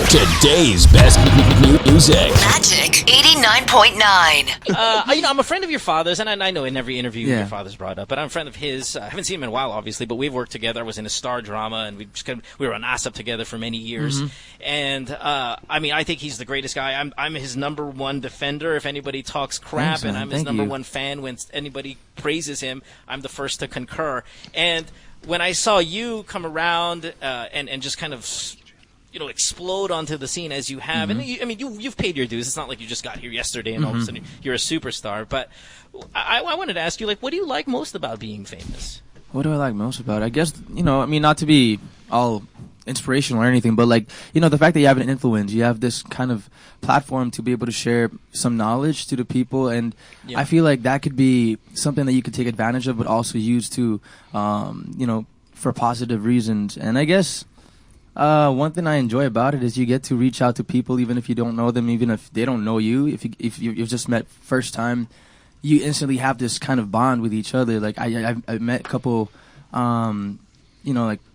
Today's best music. Magic 89.9. I'm a friend of your father's, and I know in every interview your father's brought up, but I'm a friend of his. I haven't seen him in a while, obviously, but we've worked together. I was in a star drama, and we were on ASAP together for many years. And I think he's the greatest guy. I'm his number one defender if anybody talks crap, and I'm his number one fan when anybody praises him. I'm the first to concur. And when I saw you come around and just kind of explode onto the scene as you have. And you've paid your dues. It's not like you just got here yesterday and all of a sudden you're a superstar. But I wanted to ask you, what do you like most about being famous? What do I like most about it? I guess, not to be all inspirational or anything, but the fact that you have an influence, you have this kind of platform to be able to share some knowledge to the people. And I feel like that could be something that you could take advantage of, but also use to, for positive reasons. And I guess, one thing I enjoy about it is you get to reach out to people even if you don't know them, even if they don't know you. If you've just met first time, you instantly have this kind of bond with each other. Like I've met a couple,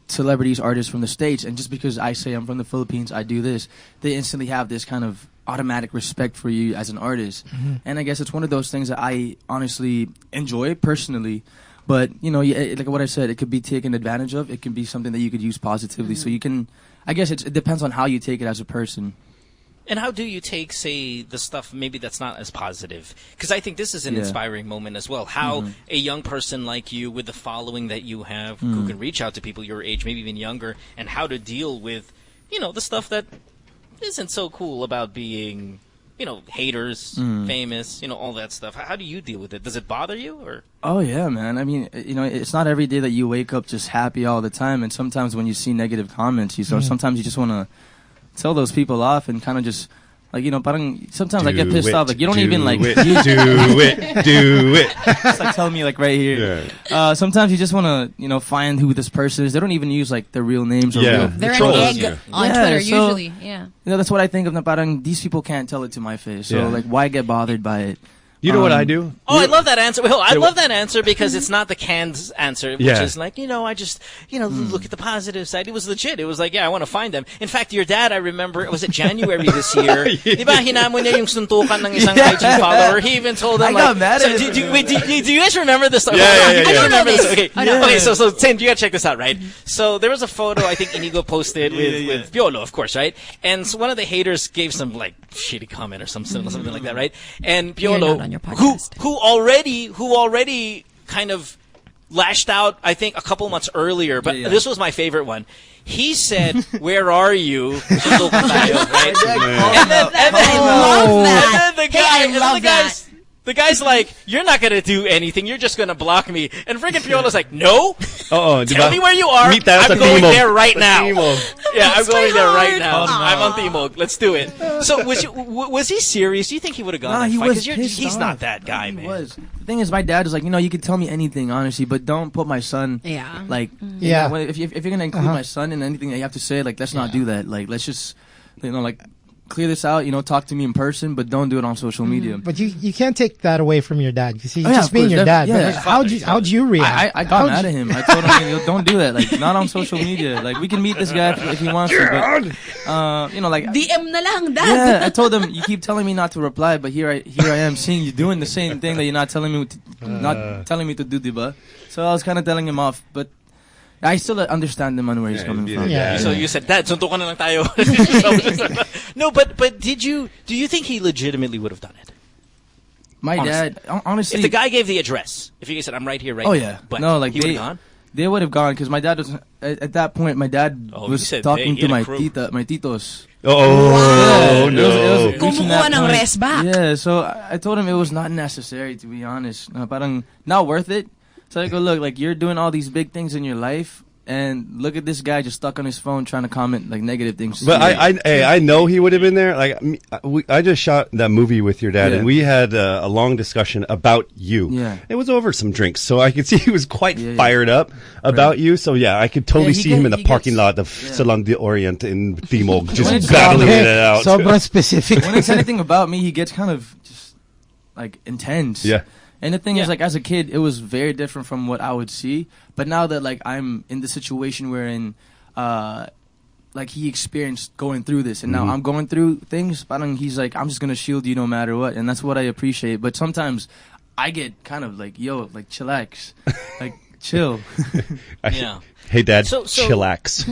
celebrities, artists from the States, and just because I say I'm from the Philippines, I do this, they instantly have this kind of automatic respect for you as an artist. And I guess it's one of those things that I honestly enjoy personally. But, like what I said, it could be taken advantage of. It can be something that you could use positively. So you can, I guess it depends on how you take it as a person. And how do you take, say, the stuff maybe that's not as positive? Because I think this is an inspiring moment as well. How a young person like you, with the following that you have, who can reach out to people your age, maybe even younger, and how to deal with, the stuff that isn't so cool about being... haters, famous, all that stuff. How do you deal with it? Does it bother you? Or? Oh, yeah, man. I mean, it's not every day that you wake up just happy all the time. And sometimes when you see negative comments, sometimes you just want to tell those people off and kind of just... parang sometimes I get pissed off. You don't even do it. It's telling me right here. Yeah. Sometimes you just want to, find who this person is. They don't even use their real names or real. They're an egg on Twitter usually. Yeah. That's what I think of. Parang these people can't tell it to my face. So why get bothered by it? You know what I do? Oh, I love that answer. Well, I love that answer because it's not the canned answer, which is I just, look at the positive side. It was legit. It was I want to find them. In fact, your dad, I remember, was it January this year? Diba, hinamon niya yung suntukan ng isang IG follower. He even told him, I got mad at him. Do you guys remember this? Yeah. I don't remember this. Okay, okay. So Tim, you gotta check this out, right? So there was a photo I think Inigo posted with Piolo, of course, right? And so one of the haters gave some shitty comment or something like that, right? And Piolo, who already kind of lashed out, I think, a couple months earlier, but this was my favorite one. He said, "Where are you?" Right? And then the guy's like, "You're not gonna do anything. You're just gonna block me." And freaking Piolo's like, "No, tell me where you are. I'm going there right now." Yeah, I'm going there right now. I'm on Timog. Let's do it. So was he serious? Do you think he would have gone? Nah, that he fight? was. He's not that guy, man. He was. The thing is, my dad is you can tell me anything, honestly, but don't put my son. Yeah. If you're gonna include my son in anything that you have to say, let's not do that. Let's just, clear this out, talk to me in person, but don't do it on social media. But you can't take that away from your dad. You see, he's just being your dad. Yeah. How'd you react? I got mad at him. I told him, don't do that. Not on social media. We can meet this guy if he wants to, but, DM na lang, dad. Yeah, I told him, you keep telling me not to reply, but here I am seeing you doing the same thing that you're not telling me to do, diba? So I was kind of telling him off, but I still understand him on where he's coming from. Yeah. So you said, "Dad, suntukan na lang tayo." No, but do you think he legitimately would have done it? My dad, honestly, if the guy gave the address, if he said, "I'm right here, right now," yeah, but no, he would have gone. They would have gone because my dad was at that point. My dad was talking to my titos. Oh, no! Kumukuha ng rest back. Yeah, so I told him it was not necessary, to be honest. Parang not worth it. So I go, look, you're doing all these big things in your life, and look at this guy just stuck on his phone trying to comment negative things. But I know he would have been there. I just shot that movie with your dad, and we had a long discussion about you. Yeah, it was over some drinks, so I could see he was quite fired up about you. So I could totally see him in the parking lot of Salon de Orient in Timog, just battling it out. So specific. When it's anything about me, he gets kind of just intense. Yeah. And the thing is, as a kid, it was very different from what I would see. But now that I'm in the situation wherein like he experienced going through this, and now I'm going through things. Parang he's like, I'm just gonna shield you no matter what, and that's what I appreciate. But sometimes I get kind of like, yo, like chillax, like chill. Yeah. Hey, Dad, So- chillax.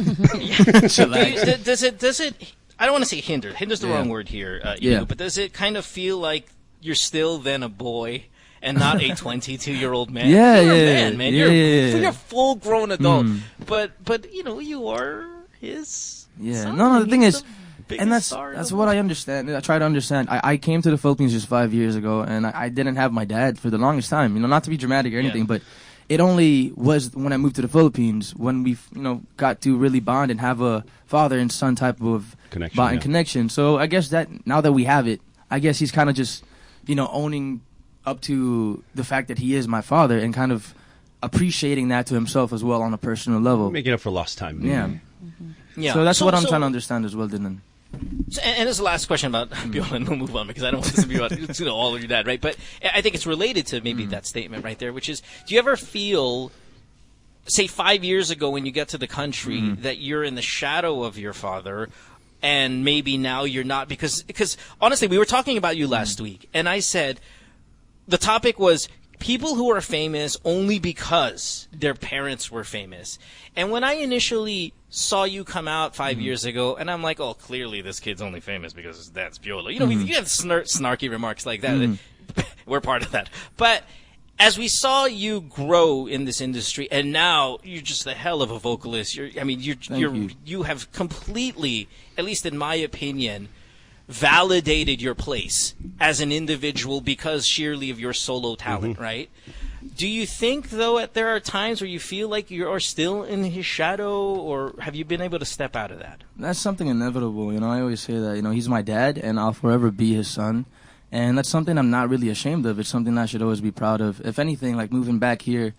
Does it? I don't want to say hinder. Hinder's the wrong word here, Yeah. but does it kind of feel like you're still then a boy and not a 22-year-old man? Yeah, you're yeah, a man, man. yeah, You're a full-grown adult, Mm. but you are his. Yeah, son, no, the and thing he's is, the biggest and that's star that's of what all. I understand. I try to understand. I came to the Philippines just 5 years ago, and I didn't have my dad for the longest time. Not to be dramatic or anything, but it only was when I moved to the Philippines when we, got to really bond and have a father and son type of Connection, bond and yeah. connection. So I guess that now that we have it, I guess he's kind of just, owning up to the fact that he is my father and kind of appreciating that to himself as well on a personal level. Making up for lost time. Yeah. Yeah. So that's what I'm trying to understand as well, Dylan. And this is the last question about Biola, and we'll move on because I don't want this to be about all of your dad, right? But I think it's related to maybe that statement right there, which is, do you ever feel, say 5 years ago when you get to the country, that you're in the shadow of your father, and maybe now you're not? Because honestly, we were talking about you last week, and I said the topic was people who are famous only because their parents were famous. And when I initially saw you come out 5 years ago, and I'm like, oh, clearly this kid's only famous because his dad's Biola. You have snarky remarks like that. We're part of that. But as we saw you grow in this industry, and now you're just the hell of a vocalist. You have completely, at least in my opinion, validated your place as an individual because sheerly of your solo talent, right? Do you think, though, there are times where you feel like you are still in his shadow, or have you been able to step out of that? That's something inevitable. I always say that, he's my dad, and I'll forever be his son. And that's something I'm not really ashamed of. It's something I should always be proud of. If anything, like moving back here,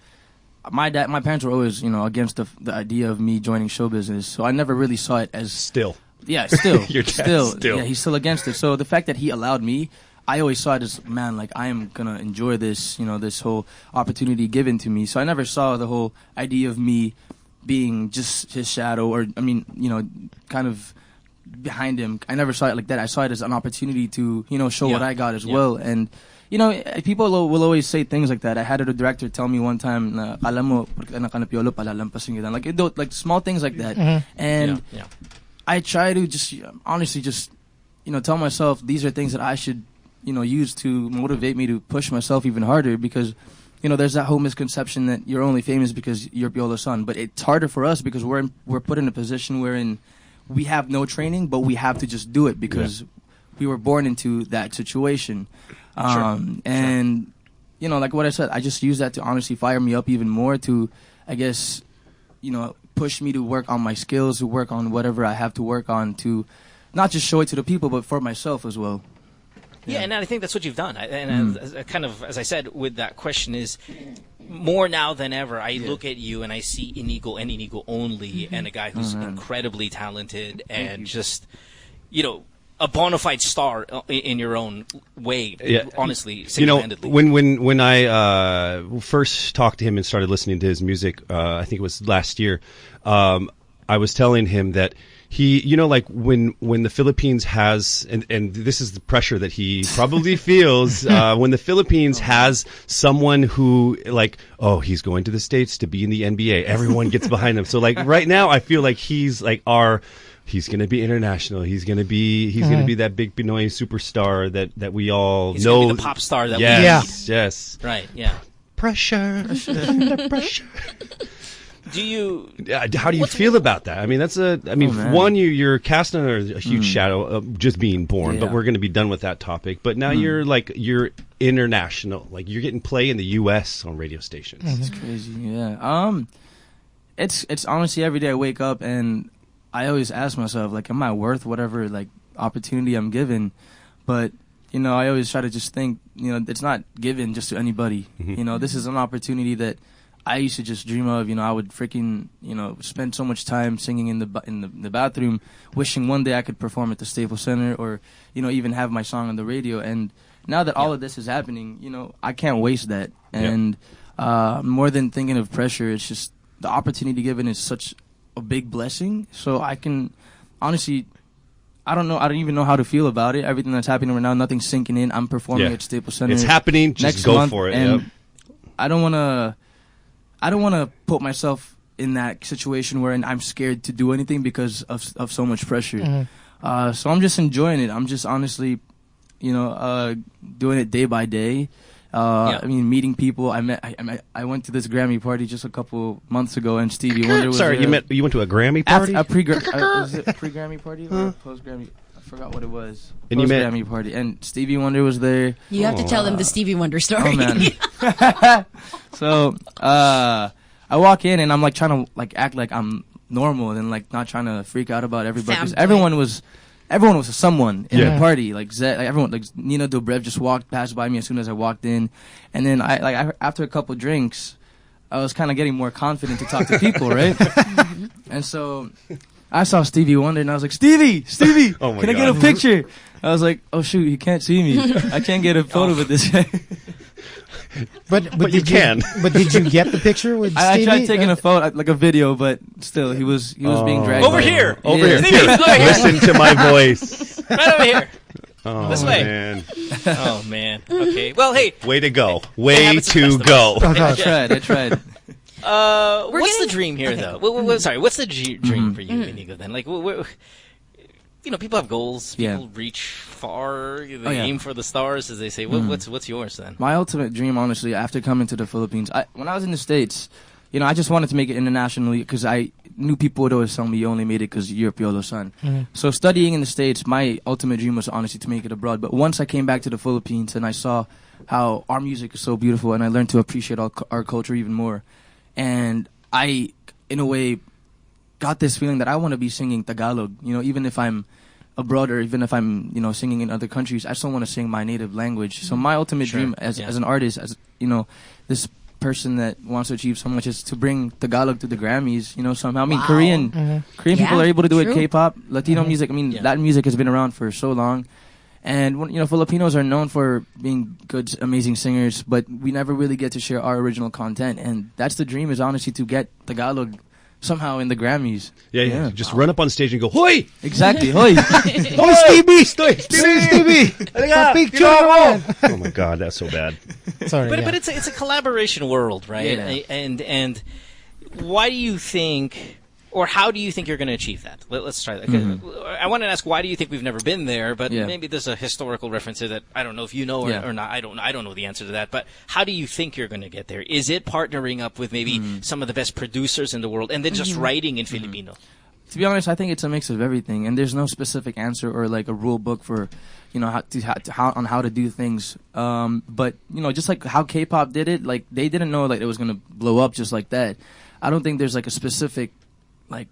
my parents were always, against the idea of me joining show business. So I never really saw it as... Still. Yeah, still. Your dad still. Yeah, he's still against it. So the fact that he allowed me, I always saw it as, man, like, I am going to enjoy this, this whole opportunity given to me. So I never saw the whole idea of me being just his shadow or, kind of behind him. I never saw it like that. I saw it as an opportunity to, show what I got as well. And, people will always say things like that. I had a director tell me one time, alam mo, porque anak ka na Piolo, palalampasin kita. Like small things like that. And I try to just, honestly, just, tell myself these are things that I should, use to motivate me to push myself even harder because, there's that whole misconception that you're only famous because you're Piolo's son. But it's harder for us because we're put in a position wherein we have no training, but we have to just do it because we were born into that situation. And, like what I said, I just use that to honestly fire me up even more to, I guess, push me to work on my skills, to work on whatever I have to work on to not just show it to the people, but for myself as well. Yeah, and I think that's what you've done. And kind of, as I said, with that question is, more now than ever, I look at you and I see Inigo and Inigo only, and a guy who's incredibly talented and just, a bona fide star in your own way. Yeah. Honestly, single-handedly. When I first talked to him and started listening to his music, I think it was last year, I was telling him that he, like when the Philippines has, and this is the pressure that he probably feels, when the Philippines has someone who he's going to the States to be in the NBA, everyone gets behind him. So right now I feel like he's he's going to be international. He's going to be that big Pinoy superstar that we all he's know. Gonna be the pop star that we need. Yes. Right, yeah. Pressure. Under pressure. How do you feel about that? I mean, one, you're casting a huge shadow of just being born, but we're going to be done with that topic. But now you're international. Like you're getting play in the U.S. on radio stations. It's crazy. Yeah. It's honestly every day I wake up and I always ask myself, am I worth whatever opportunity I'm given? But I always try to just think, it's not given just to anybody. This is an opportunity that I used to just dream of. I would freaking spend so much time singing in the bathroom, wishing one day I could perform at the Staples Center or even have my song on the radio. And now that all of this is happening, I can't waste that. And more than thinking of pressure, it's just the opportunity given is such a big blessing. So I can honestly, I don't know. I don't even know how to feel about it. Everything that's happening right now, nothing's sinking in. I'm performing at Staples Center. It's happening. Just next go month, for it. And Yep. I don't want to put myself in that situation where I'm scared to do anything because of so much pressure. So I'm just enjoying it. I'm just honestly, doing it day by day. I mean, meeting people. I went to this Grammy party just a couple months ago, and Stevie Wonder was Sorry, there. you went to a Grammy party? Was it a pre-Grammy party or post-Grammy? I forgot what it was. And you met- Post-Grammy party, and Stevie Wonder was there. You have to tell them the Stevie Wonder story. Oh man. So I walk in and I'm like trying to like act like I'm normal and like not trying to freak out about everybody because everyone was someone in the party. Like everyone, like Nina Dobrev just walked past by me as soon as I walked in, and then after a couple drinks, I was kind of getting more confident to talk to people, right? And so I saw Stevie Wonder and I was like, Stevie, Oh my can I get a picture? I was like, oh shoot, he can't see me. I can't get a photo with this guy. But you can. But did you get the picture with I Stevie? tried taking a photo, like a video, but still, he was being dragged Over by- here. Over Yeah. here. Stevie, look here. Listen to my voice. Right over here. Oh, This way. man. Oh man. Okay. Well, hey. Way to go. It Way happens to the to best of go. I tried. What's the dream here, though? Sorry, what's the dream for you, Inigo? Then, like, people have goals. People reach far. They aim for the stars, as they say. What's yours then? My ultimate dream, honestly, after coming to the Philippines, when I was in the States, I just wanted to make it internationally because I knew people would always tell me you only made it because you're Piolo's son. So studying in the States, my ultimate dream was honestly to make it abroad. But once I came back to the Philippines and I saw how our music is so beautiful and I learned to appreciate our culture even more, and I, in a way, got this feeling that I want to be singing Tagalog, even if I'm abroad or even if I'm, singing in other countries, I still want to sing my native language. So my ultimate dream as an artist, as, this person that wants to achieve so much is to bring Tagalog to the Grammys, somehow. I mean, Korean people are able to do it, K-pop, Latino music. I mean, Latin music has been around for so long. And, Filipinos are known for being good, amazing singers, but we never really get to share our original content. And that's the dream, is honestly to get Tagalog somehow in the Grammys. Yeah. Just run up on stage and go, Hoy! Exactly. Hoy! Oh, Stevie! Stevie! A picture! Oh my God, that's so bad. Sorry. But it's a collaboration world, right? Yeah. And why do you think, or how do you think you're going to achieve that? Let's try that. I want to ask, why do you think we've never been there? But maybe there's a historical reference here that I don't know if you know or not. I don't know the answer to that. But how do you think you're going to get there? Is it partnering up with maybe some of the best producers in the world and then just writing in Filipino? To be honest, I think it's a mix of everything, and there's no specific answer or like a rule book for, how to do things. But just like how K-pop did it, like they didn't know like it was gonna blow up just like that. I don't think there's like a specific like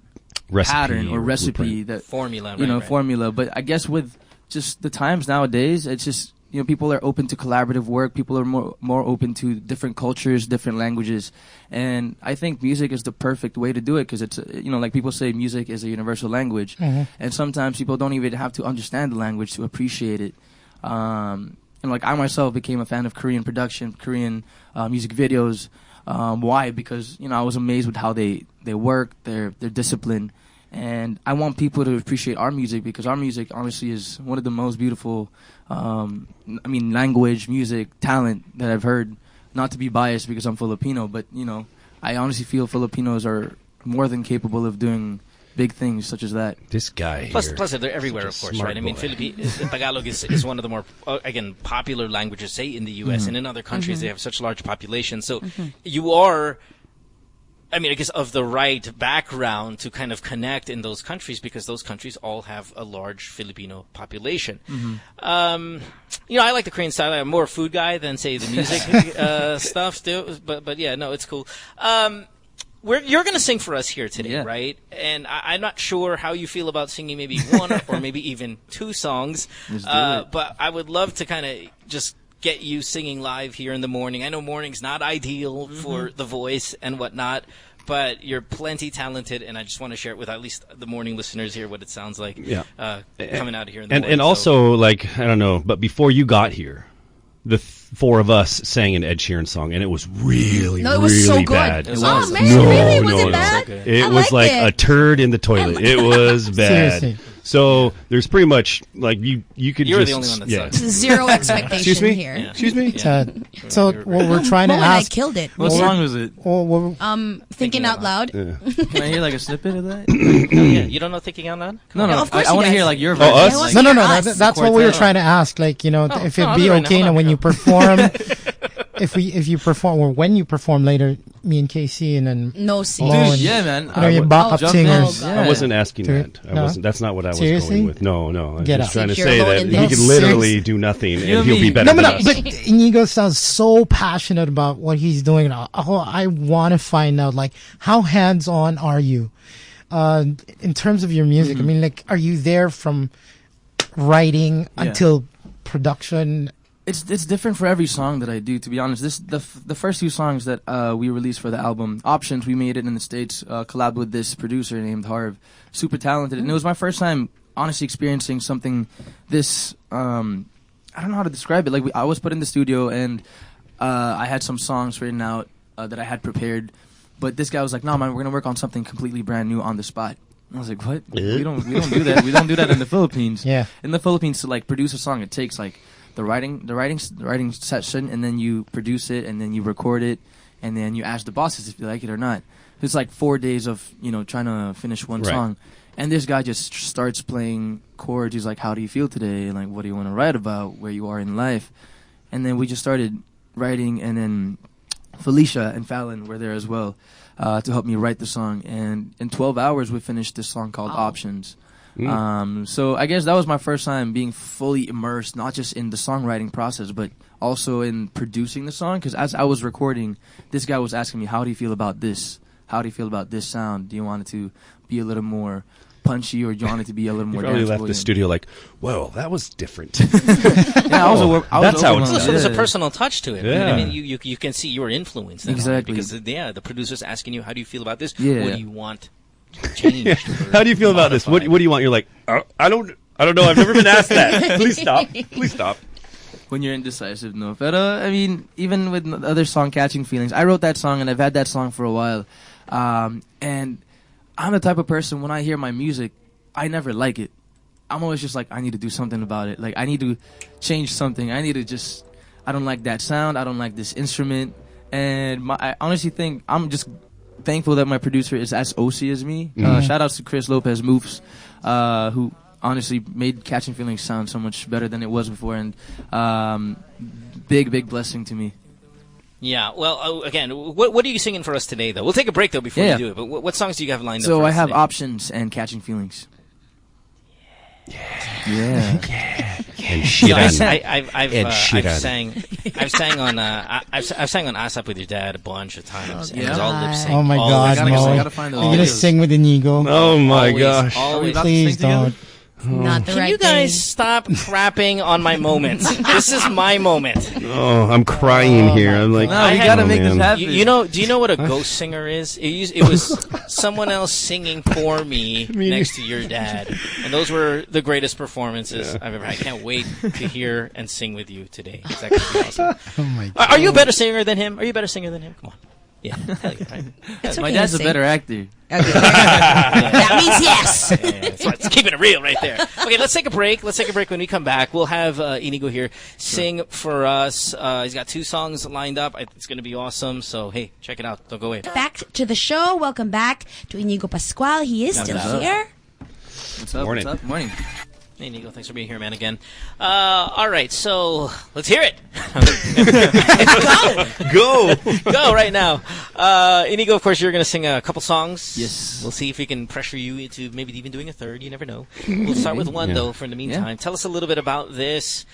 pattern or recipe that formula, formula. But I guess with just the times nowadays, it's just people are open to collaborative work. People are more open to different cultures, different languages, and I think music is the perfect way to do it because it's like people say, music is a universal language, and sometimes people don't even have to understand the language to appreciate it. And like I myself became a fan of Korean production, Korean music videos. Why? Because I was amazed with how they work, their discipline, and I want people to appreciate our music because our music honestly is one of the most beautiful language, music, talent that I've heard. Not to be biased because I'm Filipino, but I honestly feel Filipinos are more than capable of doing big things such as that. This guy Plus here. they're everywhere, of course, right? I mean, Tagalog is one of the more, again, popular languages, say, in the U.S. and in other countries. They have such large populations. So you are, I guess, of the right background to kind of connect in those countries because those countries all have a large Filipino population. I like the Korean style. I'm more a food guy than, say, the music stuff still. But yeah, no, it's cool. You're going to sing for us here today, right? And I'm not sure how you feel about singing maybe one or maybe even two songs. But I would love to kind of just get you singing live here in the morning. I know morning's not ideal for the voice and whatnot, but you're plenty talented, and I just want to share it with at least the morning listeners here what it sounds like coming out of here in the morning. And also, like, I don't know, but before you got here, the four of us sang an Ed Sheeran song, and it was really, No, it was really so good. bad. It was. Oh, man, No, really? Was no, it no. bad? It I was liked like it. a turd in the toilet. It was bad. Seriously. So there's pretty much like you could You were just the only one that yeah. sucked. Zero expectation Excuse me? here. Excuse me? So what we're trying to Oh, and I ask. killed it. What song was it? Thinking out loud. Yeah. Can I hear like a snippet of that? Yeah, you don't know Thinking Out Loud? No, No, of course I he want to does. hear like your Oh, version. us? I want No, to no, hear no. us. That's what we were Quartet. trying to ask. Like, if no, it'd I'll be do it right now. okay Hold now on, when you go. perform, if you perform, or when you perform later, me and Casey and then No, see. Mo Dude, and, yeah, man. you know, your backup jump in. singers. Oh, Yeah. I wasn't asking Dude, that. no? That's not what I was Seriously? going with. No. I'm Get just out. trying to You're say alone that in he this. could literally do nothing and he'll be better No, than no, us. but Inigo sounds so passionate about what he's doing. I want to find out, like, how hands-on are you in terms of your music? I mean, like, are you there from writing until production? It's different for every song that I do. To be honest, the first two songs that we released for the album, Options, we made it in the States, collabed with this producer named Harv, super talented, and it was my first time honestly experiencing something this. I don't know how to describe it. Like I was put in the studio and I had some songs written out that I had prepared, but this guy was like, "No, man, we're gonna work on something completely brand new on the spot." And I was like, "What? We don't do that. We don't do that in the Philippines." Yeah. In the Philippines, to like produce a song, it takes like the writing session, and then you produce it, and then you record it, and then you ask the bosses if you like it or not. It's like 4 days of trying to finish one Right. song, and this guy just starts playing chords. He's like, "How do you feel today? And like, what do you want to write about? Where you are in life?" And then we just started writing, and then Felicia and Fallon were there as well to help me write the song. And in 12 hours, we finished this song called Options. So I guess that was my first time being fully immersed, not just in the songwriting process, but also in producing the song. Because as I was recording, this guy was asking me, "How do you feel about this? How do you feel about this sound? Do you want it to be a little more punchy, or do you want it to be a little You more probably left danceable?" the studio like, "Whoa, that was different." Yeah, I was That's how it's So done. there's a Yeah. personal touch to it. Yeah. I mean, you can see your influence. Then, Exactly. Because, the producer's asking you, how do you feel about this? Yeah. What do you want changed? or How do you feel about this? What modified? do you want? You're like, I don't know. I've never been asked that. Please stop. Please stop. When you're indecisive, no. But I mean, even with the other song, Catching Feelings, I wrote that song and I've had that song for a while. And I'm the type of person, when I hear my music, I never like it. I'm always just like, I need to do something about it. Like, I need to change something. I need to just, I don't like that sound. I don't like this instrument. And I honestly think I'm just thankful that my producer is as OC as me. Shout out to Chris Lopez Moofs, who honestly made Catching Feelings sound so much better than it was before. And big blessing to me. Yeah. Well, again, what are you singing for us today, though? We'll take a break though before Yeah. you do it. But what songs do you have lined up? So for I us have today? Options and Catching Feelings. Yeah. And You know, Sheeran. I've Sheeran. sang on ASAP with your dad a bunch of times. And it yeah? was all lip sync. Oh my all God, lip sync. Mo. I gotta find those You're gonna videos. sing with Inigo? Oh my Always, gosh. Always. about to Please sing together? don't. Not the Can right you guys thing. stop crapping on my moment? This is my moment. Oh, I'm crying here. I'm like, No, we had- gotta oh, make this man. happen. Do you know what a ghost singer is? It was someone else singing for me next to your dad, and those were the greatest performances I've ever had. I can't wait to hear and sing with you today. It's actually awesome. Oh my God. Are you a better singer than him? Are you a better singer than him? Come on. Yeah. Hell yeah, right? It's My okay dad's to a sing. better actor. Okay. That means yes. That's right. It's keeping it real right there. Okay, let's take a break. When we come back, we'll have Inigo here sing for us. He's got 2 songs lined up. It's going to be awesome. So, hey, check it out. Don't go away. Back to the show. Welcome back to Inigo Pascual. He is still up? here. What's up? Morning. What's up? Morning. Hey, Inigo, thanks for being here, man, again. All right, so let's hear it. Go. Go right now. Inigo, of course, you're going to sing a couple songs. Yes. We'll see if we can pressure you into maybe even doing a third. You never know. We'll start with one, Yeah. though, for in the meantime. Yeah. Tell us a little bit about this.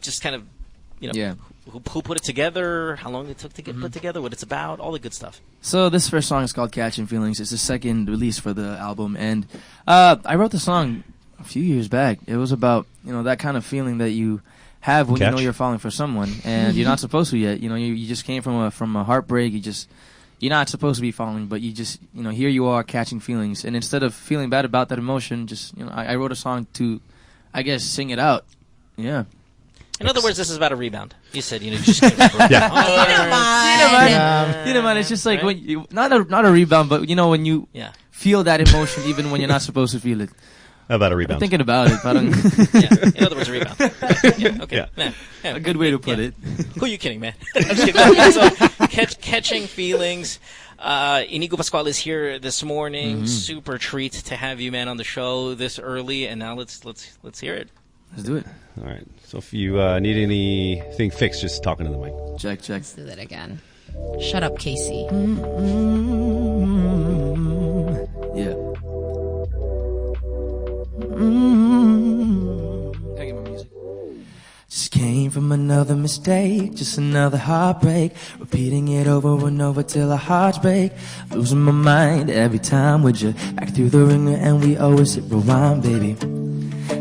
Just kind of, Yeah. who put it together, how long it took to get put together, what it's about, all the good stuff. So this first song is called Catchin Feelings. It's the second release for the album, and I wrote the song a few years back. It was about that kind of feeling that you have when you Catch. know you're falling for someone, and you're not supposed to yet. You just came from a heartbreak. You're not supposed to be falling, but you just here you are catching feelings, and instead of feeling bad about that emotion, just I wrote a song to, I guess, sing it out. Yeah. In other words, this is about a rebound. You said, you just came from Yeah. You know, man, it's just like when you, not a rebound, but when you feel that emotion even when you're not supposed to feel it. How about a rebound? I'm thinking about it, but In other words, a rebound. Okay. Yeah. Man, a good way to put it. Who are you kidding, man? I'm just kidding. So, Catching Feelings. Inigo Pascual is here this morning. Super treat to have you, man, on the show this early. And now let's hear it. Let's do it. All right. So if you need anything fixed, just talking to the mic. Check. Let's do that again. Shut up, Casey. Yeah. Can I get my music? Just came from another mistake, just another heartbreak. Repeating it over and over till our hearts break. Losing my mind every time with you. Back through the ringer and we always hit rewind, baby.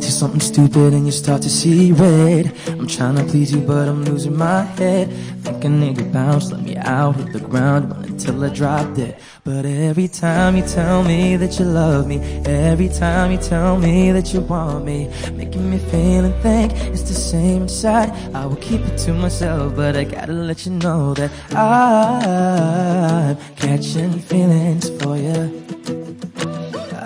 See something stupid and you start to see red. I'm trying to please you but I'm losing my head. Think a nigga bounce, let me out, hit the ground, run until I drop dead. But every time you tell me that you love me, every time you tell me that you want me, making me feel and think it's the same inside. I will keep it to myself, but I gotta let you know that I'm catching feelings for you.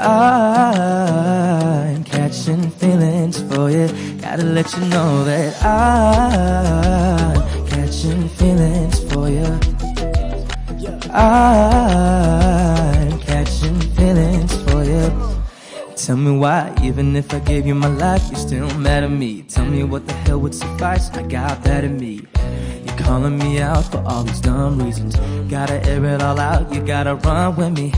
I'm catching feelings for you. Gotta let you know that I'm catching feelings for you. I'm catching feelings for you. Tell me why, even if I gave you my life, you're still mad at me. Tell me what the hell would suffice, I got that in me. You're calling me out for all these dumb reasons. Gotta air it all out, you gotta run with me.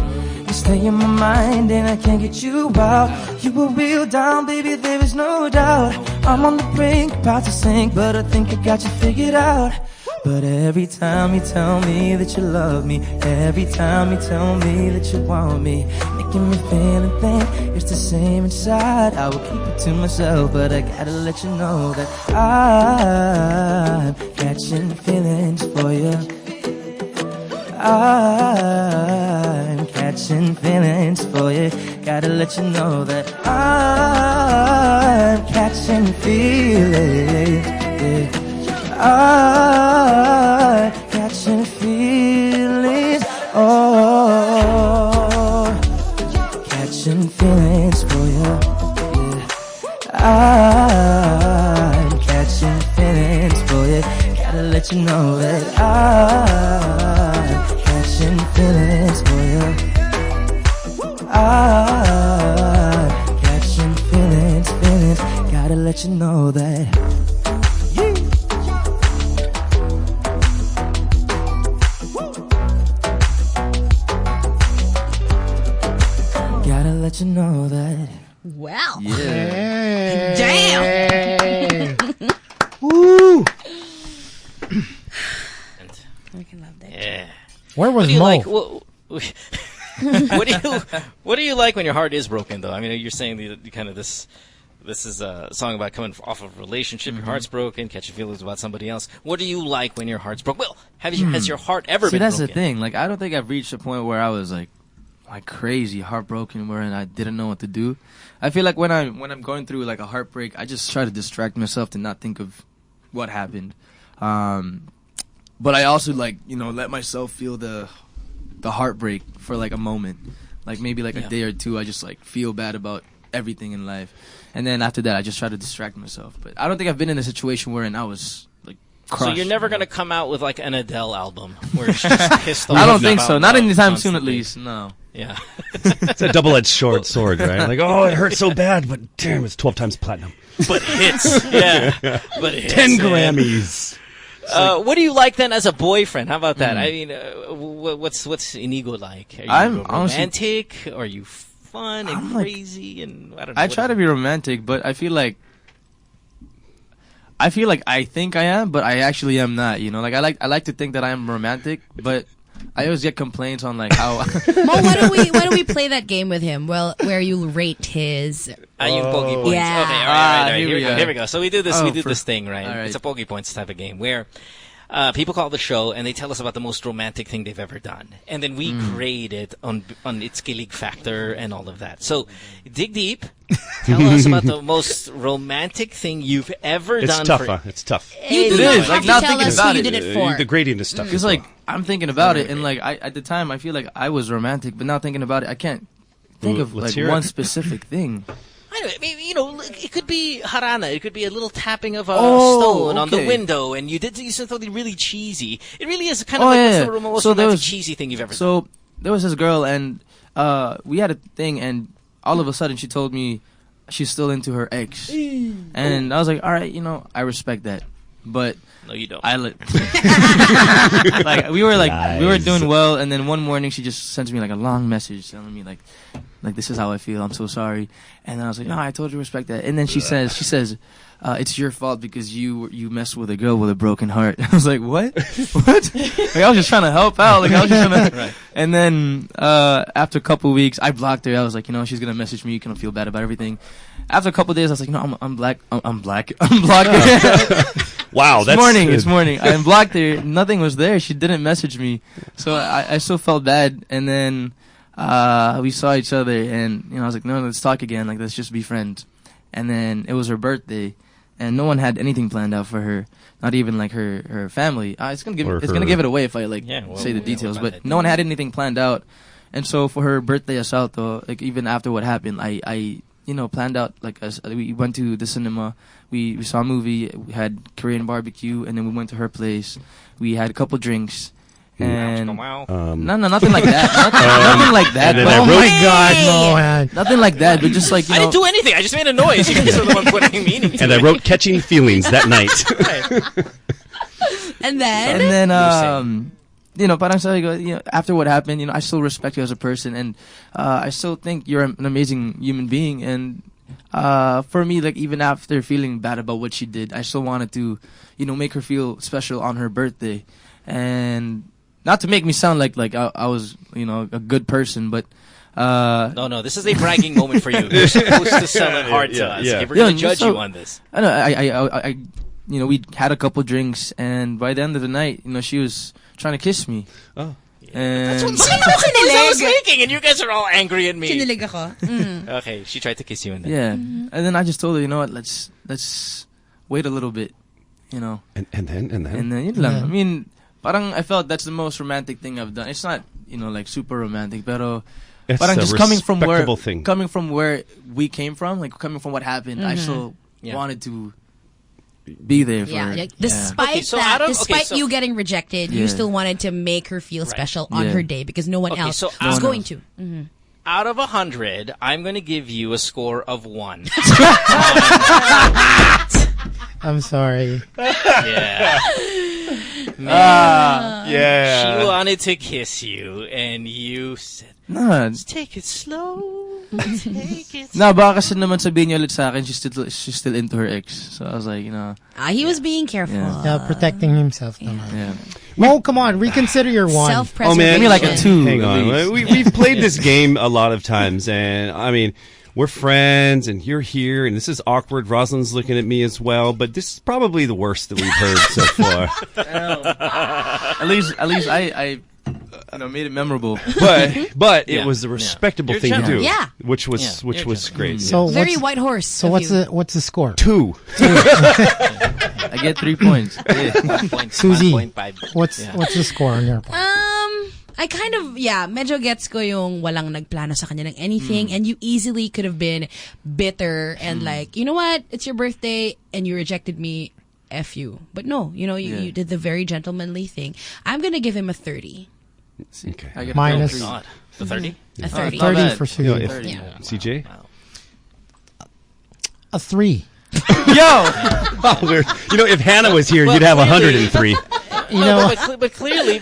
You stay in my mind and I can't get you out. You were real down, baby, there is no doubt. I'm on the brink, about to sink, but I think I got you figured out. But every time you tell me that you love me, every time you tell me that you want me, making me feel and think it's the same inside. I will keep it to myself, but I gotta let you know that I'm catching feelings for you. I'm catching feelings for you. Gotta let you know that I'm catching feelings. Yeah. I'm catching feelings. Oh, catching feelings for you. Yeah. I'm catching feelings for you. Gotta let you know that I'm catching feelings for you. I'm catching feelings. Gotta let you know that. Gotta let you know that. Well. Yeah. Damn. Woo! I can love that. Yeah. Where was What do you Mo? like? What do you like when your heart is broken, though? I mean, you're saying the kind of this is a song about coming off of a relationship. Your heart's broken, catching feelings about somebody else. What do you like when your heart's broken? Well, has your heart ever See, been that's broken? the thing. Like, I don't think I've reached a point where I was like crazy heartbroken, where I didn't know what to do. I feel like when I'm going through like a heartbreak, I just try to distract myself to not think of what happened. But I also let myself feel the heartbreak for like a moment, like maybe like a day or two. I just like feel bad about everything in life, and then after that, I just try to distract myself. But I don't think I've been in a situation wherein I was like crushed. So you're never gonna come out with like an Adele album where it's just pissed off. I don't think so. Not about anytime soon, at constantly. least. No. Yeah. It's a double-edged sword, right? Like, oh, it hurts so bad, but damn, it's 12 times platinum. But hits. Yeah. But hits. 10 man. Grammys. What do you like then as a boyfriend? How about that? I mean, what's Inigo like? Are you I'm honestly- romantic? Are you fun and I'm like- crazy? And I don't know. I what try is to it? be romantic, but I feel like I think I am, but I actually am not. You know, like I like to think that I am romantic, but I always get complaints on like how. Mo, why don't we play that game with him? Well, where you rate his. You bogey points. Yeah. Okay, all right. Here we go. Here we go. So we do this. Oh, we do this thing, right? all right. It's a bogey points type of game where people call the show and they tell us about the most romantic thing they've ever done, and then we grade it on its kilig factor and all of that. So dig deep. Tell us about the most romantic thing you've ever It's done. tough, huh? It's tough. You do It not is, have like, to not tell thinking us about who you it. did it for. The gradient is tough. Because as well. like I'm thinking about it, and like at the time I feel like I was romantic, but now thinking about it, I can't think of let's like hear one it. specific thing. I don't know, maybe, it could be harana. It could be a little tapping of a Oh, stone on the okay. window, and you said something really cheesy. It really is kind of Oh, like yeah. what's the most So there romantic was- cheesy thing you've ever done. So there was this girl, and we had a thing, and all of a sudden she told me she's still into her ex, and I was like, all right, I respect that, but No, you don't. like we were doing well, and then one morning she just sends me like a long message telling me like this is how I feel, I'm so sorry, and then I was like, no, I told you to respect that, and then she says it's your fault because you messed with a girl with a broken heart. I was like, what? Like, I was just trying to help out, like I was just trying to Right. And then after a couple weeks I blocked her. I was like, she's gonna message me, you can feel bad about everything. After a couple days I was like, I'm black, I'm blocked her. Wow, that's It's morning. I unblocked her. Nothing was there. She didn't message me. So I still felt bad. And then we saw each other, and I was like, no, let's talk again. Like, let's just be friends. And then it was her birthday, and no one had anything planned out for her. Not even like her family. It's gonna give it away if I say the details. But no one had anything planned out. And so for her birthday asalto, like even after what happened, I planned out we went to the cinema. We saw a movie. We had Korean barbecue, and then we went to her place. We had a couple drinks, and no, nothing like that. Nothing like that. And then But, I Oh wrote- my God, Mohan. nothing like that. But just like I didn't do anything. I just made a noise. You guys are the one putting meaning to And it. I wrote Catching Feelings that night. And then? And then parang sabi ko, after what happened, I still respect you as a person, and I still think you're an amazing human being. And for me, like even after feeling bad about what she did, I still wanted to, make her feel special on her birthday, and not to make me sound like I was, a good person, but. No, this is a bragging moment for you. You're supposed to sell it hard to us. yeah. Okay, we're going to Yeah, judge so- you on this. I know. We had a couple drinks, and by the end of the night, she was trying to kiss me. Oh. And I was thinking, and you guys are all angry at me. Kinilig ako. Okay, she tried to kiss you in there. yeah, and then I just told her, you know what? Let's wait a little bit, And then and then yun lang. Yeah. I mean, parang I felt that's the most romantic thing I've done. It's not like super romantic, pero It's parang a just coming from where we came from, like coming from what happened, I still Yeah. wanted to be there for Yeah, her. like, despite Okay, so that, out of- despite so- you getting rejected, Yeah. you still wanted to make her feel special on Yeah. her day because no one Okay, else so was out- going to. Out of 100, I'm going to give you a score of 1. I'm sorry. Yeah. yeah. She wanted to kiss you, and you said, No, take it slow. Take it no, baka kasi naman sabihin niya ulit sa akin, she's still into her ex. So I was like, He was being careful. Yeah. Yeah, protecting himself. naman. yeah. Mo, come on, reconsider your one. Self-preservation. Oh man, Give me like a 2. Hang at on. least. We've played this game a lot of times, and I mean, we're friends, and you're here, and this is awkward. Rosalind's looking at me as well, but this is probably the worst that we've heard so far. At least I made it memorable. But Yeah. it was a respectable You're thing to generous. do. Yeah. Which was Yeah, which you're was great. So Very what's, white horse. so of what's you. the score? 2. I get 3 points. Suzy, 1.5. what's the score on your part? I kind of, medyo gets ko yung walang nagplano sa kanya ng anything, and you easily could have been bitter and like, you know what, it's your birthday and you rejected me, F you. But no, you did the very gentlemanly thing. I'm gonna give him a 30. Okay. I get Minus- 3. God. The 30? A 30. Not 30 bad. for You know, Suzy. if, 30. Yeah. CJ? A 3. Yo! If Hannah was here, you'd have 103. You know, But clearly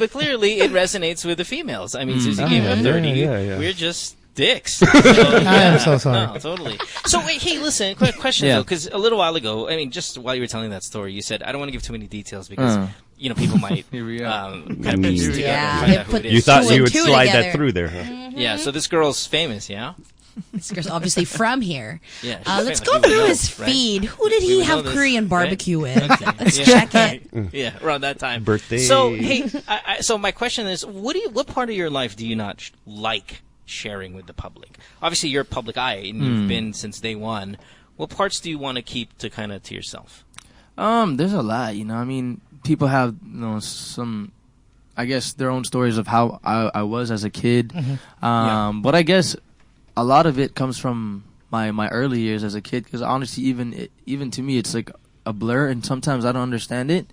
it resonates with the females. I mean, Susie gave a 30. yeah. We're just dicks. I am so sorry. No, totally. So wait, hey, listen, quick question Yeah. though, because a little while ago, I mean, just while you were telling that story, you said I don't want to give too many details because people might Here we are. kind of piece it together. Yeah, and find they out who put it You is. thought Two and you would two slide together. that through there, huh? Yeah. So this girl's famous, yeah. This girl's obviously from here. Yeah, let's she's go famous. We through would his know, right? feed. Who did We he would know have this, Korean right? barbecue with? Okay. Let's Yeah. check it. Yeah, around that time. Birthday. So, hey, so my question is, what part of your life do you not like sharing with the public? Obviously, you're a public eye, and you've been since day one. What parts do you want to keep to kind of to yourself? There's a lot, you know. I mean, people have, you know, some, I guess, their own stories of how I was as a kid. But I guess a lot of it comes from my early years as a kid, because honestly, even to me, it's like a blur, and sometimes I don't understand it.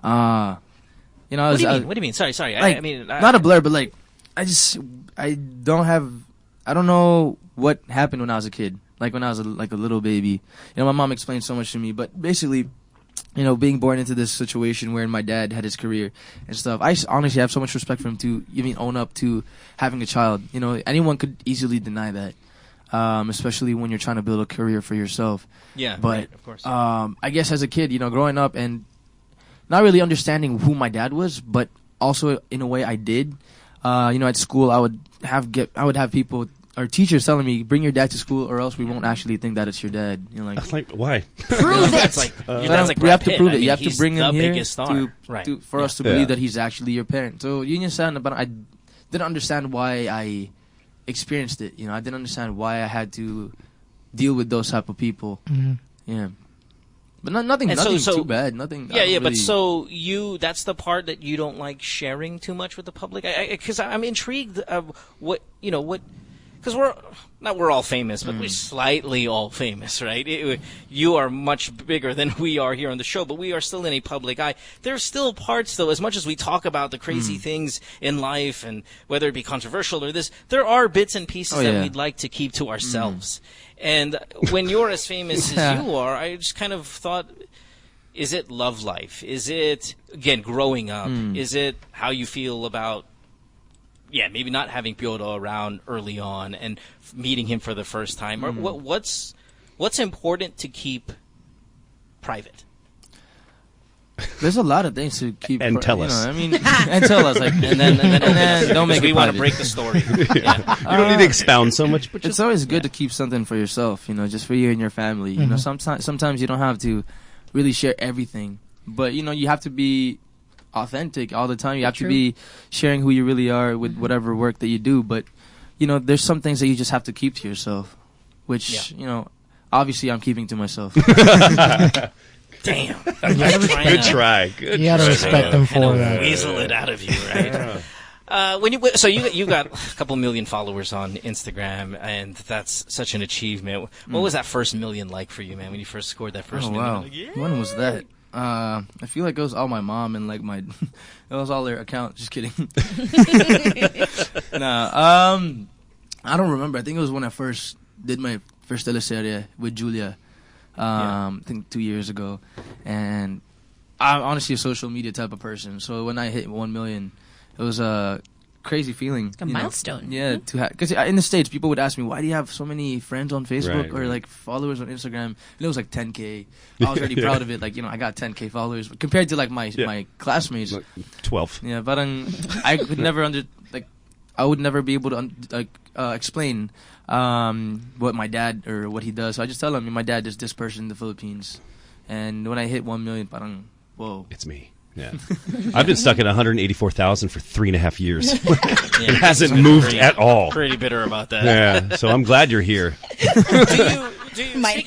You know, What do you mean? Sorry. Like, I mean, not a blur, but like, I don't know what happened when I was a kid. Like when I was a little baby. You know, my mom explained so much to me, but basically, you know, being born into this situation where my dad had his career and stuff, I honestly have so much respect for him to even own up to having a child. You know, anyone could easily deny that, especially when you're trying to build a career for yourself. Yeah, but right, of course. I guess as a kid, you know, growing up and not really understanding who my dad was, but also in a way I did. You know, at school, I would have people or teachers telling me, "Bring your dad to school, or else we won't actually think that it's your dad." You know, Like, why? Prove it. That's like, that's like we have Brad to Pitt. prove I it. mean, You have to he's bring the him here biggest star. Right. for us to believe that he's actually your parent. So you understand, but I didn't understand why I experienced it. You know, I didn't understand why I had to deal with those type of people. Yeah. But nothing too bad. Nothing. Yeah. But so that's the part that you don't like sharing too much with the public? Because I'm intrigued of because we're all famous, but we're slightly all famous, right? You are much bigger than we are here on the show, but we are still in a public eye. There's still parts, though, as much as we talk about the crazy things in life and whether it be controversial or this, there are bits and pieces that we'd like to keep to ourselves. And when you're as famous as you are, I just kind of thought, is it love life? Is it, again, growing up? Is it how you feel about, maybe not having Piolo around early on and meeting him for the first time? Or what's important to keep private? There's a lot of things to keep and tell us. Know, I mean, and tell us, like, and then don't make it. We want to break the story. You don't need to expound so much, but it's always good to keep something for yourself. You know, just for you and your family. You know, sometimes you don't have to really share everything, but you know, you have to be authentic all the time. You have to be sharing who you really are with whatever work that you do. But you know, there's some things that you just have to keep to yourself, which you know, obviously I'm keeping to myself. Damn. Good try. Good. You gotta respect them for that. Weasel it out of you, right? So you got a couple million followers on Instagram, and that's such an achievement. What was that first million like for you, man? When you first scored that first million? Wow. Like, When was that? I feel like it was all my mom and like it was all their account. Just kidding. Nah, I don't remember. I think it was when I first did my first teleserie with Julia. I think 2 years ago, and I'm honestly a social media type of person. So when I hit 1 million, it was a crazy feeling. A milestone. Yeah, because in the States, people would ask me, "Why do you have so many friends on Facebook or like followers on Instagram?" And it was like 10K. I was already proud of it. Like, you know, I got 10K followers compared to like my classmates. Like 12. Yeah, but I could never I would never be able to explain what my dad or what he does. So I just tell him, my dad is this person in the Philippines. And when I hit 1 million, parang, whoa. It's me. Yeah. I've been stuck at 184,000 for 3.5 years. It hasn't moved at all. pretty bitter about that. Yeah. So I'm glad you're here. Do you Might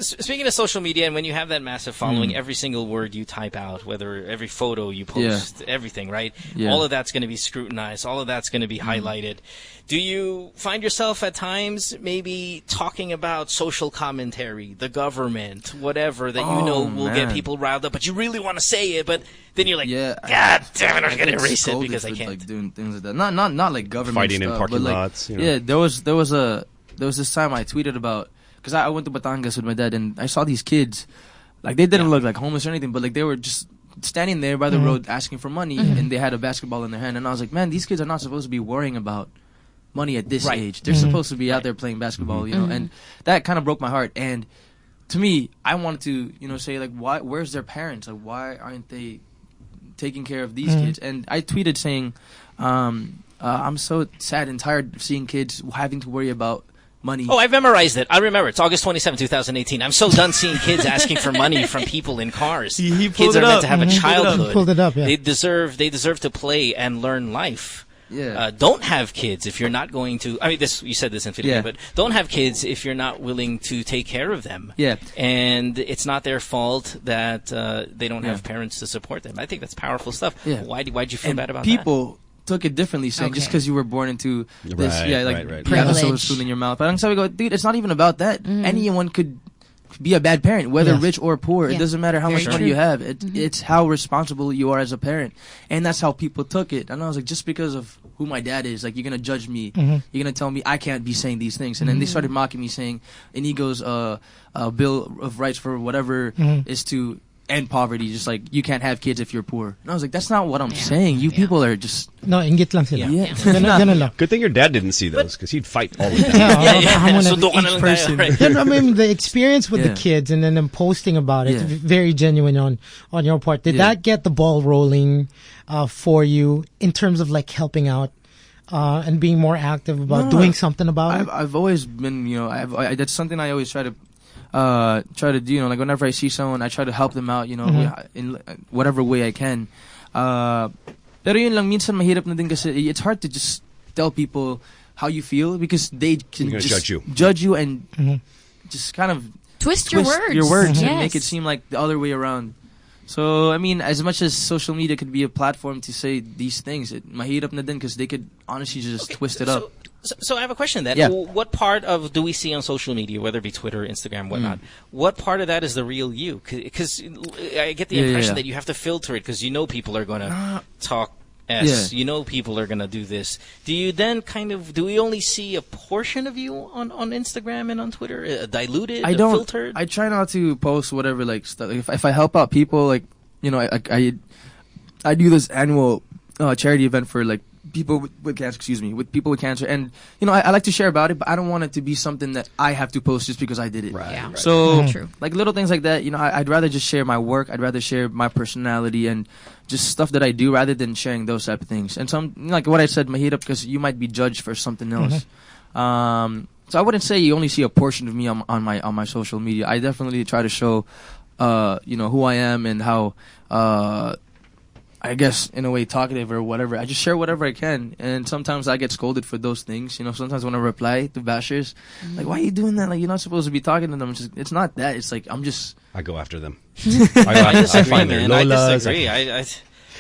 speaking of social media, and when you have that massive following, every single word you type out, whether every photo you post, everything, right? Yeah. All of that's going to be scrutinized. All of that's going to be highlighted. Do you find yourself at times maybe talking about social commentary, the government, whatever, that you know will get people riled up, but you really want to say it, but then you're like, God damn it, I'm going to erase it because I can't. Like doing things like that. Not like government Fighting stuff, in parking but like, lots. You know. Yeah, there was this time I tweeted about, because I went to Batangas with my dad and I saw these kids, like they didn't look like homeless or anything, but like they were just standing there by the road asking for money, and they had a basketball in their hand, and I was like, man, these kids are not supposed to be worrying about money at this age. They're supposed to be out there playing basketball, you know, and that kind of broke my heart. And to me, I wanted to, you know, say like, where's their parents? Like, why aren't they taking care of these kids? And I tweeted saying, I'm so sad and tired of seeing kids having to worry about money. Oh, I've memorized it. I remember. It's August 27, 2018. I'm so done seeing kids asking for money from people in cars. He pulled Kids it are meant up. to have a childhood. He pulled it up, yeah. They deserve to play and learn life. Yeah. Don't have kids if you're not going to. I mean, you said this in video, Yeah. but don't have kids if you're not willing to take care of them. Yeah. And it's not their fault that they don't Yeah. have parents to support them. I think that's powerful stuff. Yeah. Why'd you feel And bad about people took it differently, saying just Okay. because you were born into this, Right, yeah, like right, right. you have a silver Privilege. spoon in your mouth. But I'm sorry, go, dude. It's not even about that. Anyone could be a bad parent, whether Yes. rich or poor. Yeah. It doesn't matter how Very much money true. you have. It's how responsible you are as a parent, and that's how people took it. And I was like, just because of who my dad is, like you're gonna judge me, you're gonna tell me I can't be saying these things, and then they started mocking me, saying Inigo's bill of rights for whatever is to end poverty, just like you can't have kids if you're poor. And I was like, that's not what I'm saying. You people are just No, inggit lang sila. Yeah. Ganun lang. Good thing your dad didn't see those because he'd fight all the time. Yeah, So doon ka na lang tayo, right? I mean, the experience with Yeah. the kids and then them posting about it, Yeah. very genuine on your part. Did Yeah. that get the ball rolling for you in terms of like helping out and being more active about doing something about it? I've always been, that's something I always try to do. You know, like whenever I see someone, I try to help them out. You know, in whatever way I can. Pero yun lang, minsan mahirap na din kasi it's hard to just tell people how you feel because they can They're gonna just judge you. and just kind of Twist your words. and Yes. make it seem like the other way around. So, I mean, as much as social media could be a platform to say these things, mahirap na din because they could honestly just twist it up. So I have a question then. Yeah. What part of do we see on social media, whether it be Twitter, Instagram, whatnot, what part of that is the real you? Because I get the Yeah, impression yeah. that you have to filter it because you know people are going to talk S. Yeah. You know people are going to do this. Do you then do we only see a portion of you on Instagram and on Twitter? Diluted, I don't. filtered? I try not to post whatever like stuff. If I help out people, like I do this annual charity event for like people with cancer. With people with cancer, and I like to share about it, but I don't want it to be something that I have to post just because I did it. Right. Yeah. So True. like little things like that. I'd rather just share my work. I'd rather share my personality and just stuff that I do rather than sharing those type of things. And some like what I said, mahirap because you might be judged for something else. So I wouldn't say you only see a portion of me on my social media. I definitely try to show, who I am and how, I guess in a way talkative or whatever. I just share whatever I can, and sometimes I get scolded for those things. Sometimes when I reply to bashers, like, "Why are you doing that? Like, you're not supposed to be talking to them." It's not that. It's like I'm just. I go after them. I disagree, find their man. I Lolas. disagree.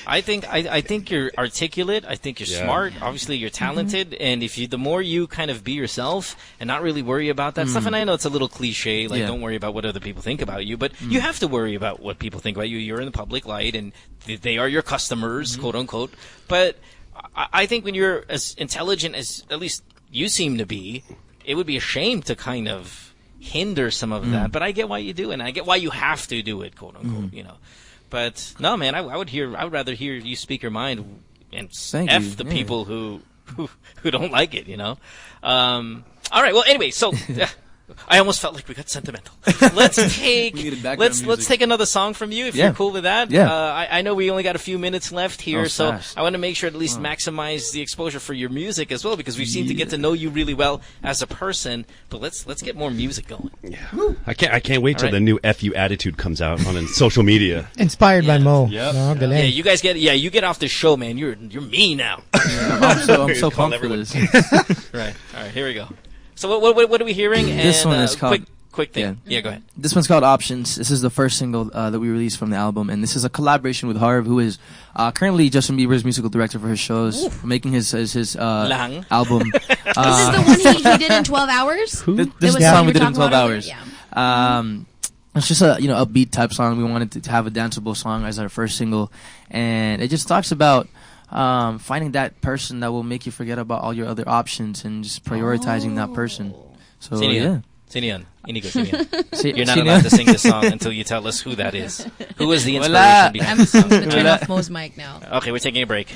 I think you're articulate. I think you're Yeah. smart. Obviously, you're talented. And the more you kind of be yourself and not really worry about that stuff. And I know it's a little cliche, like Yeah. don't worry about what other people think about you, but you have to worry about what people think about you. You're in the public light, and they are your customers, quote unquote. But I think when you're as intelligent as at least you seem to be, it would be a shame to kind of hinder some of that. But I get why you do it, and I get why you have to do it, quote unquote. But no, man, I would rather hear you speak your mind and Thank F you. the Yeah. people who don't like it. All right. Well, anyway, so I almost felt like we got sentimental. Let's take We needed background let's music. take another song from you if Yeah. you're cool with that. Yeah. I know we only got a few minutes left here, Oh, so fast. I want to make sure to at least maximize the exposure for your music as well, because we've seemed to get to know you really well as a person. But let's get more music going. I can't wait till All right. the new FU attitude comes out on social media. Inspired by Mo. Yep. No, galing. Yeah, you guys you get off the show, man. You're me now. I'm so Call pumped for everyone. this. Right. All right. Here we go. So what are we hearing? This And, one is called- quick thing. Yeah, go ahead. This one's called Options. This is the first single that we released from the album, and this is a collaboration with Harv, who is currently Justin Bieber's musical director for his shows, making his Lang. album. This is the one he did in 12 hours? This There is was the one song you we did in were 12 talking hours. about earlier? It's just a upbeat type song. We wanted to have a danceable song as our first single, and it just talks about finding that person that will make you forget about all your other options and just prioritizing that person. So Sino yeah. yan? Sino yan? Inigo, sino yan? You're not Sino allowed yan? to sing this song until you tell us who that is. Who was the Wala. inspiration behind I'm this song? going to turn off Mo's mic now. Okay, we're taking a break.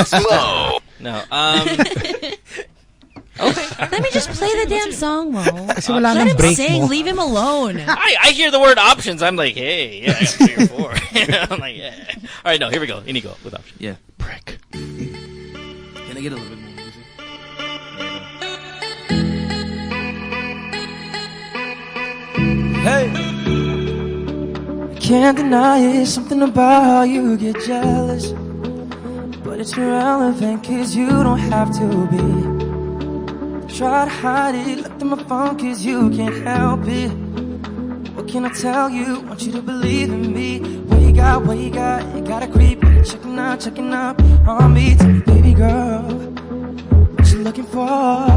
Slow. No. Let me just play the damn song, Mo. Kasi wala Let nang him break sing. mo. Leave him alone. I hear the word options. I'm like, hey, yeah, I got 3 or 4. I'm like, yeah. All right, no, here we go. Inigo with options. Yeah. Prick. Can I get a little bit more music? Hey. I can't deny it, something about how you get jealous. But it's irrelevant, cause you don't have to be. Try to hide it, look through my phone, cause you can't help it. What can I tell you? Want you to believe in me. What you got, you gotta creep. Checking up on me. Tell me, baby girl, what you looking for?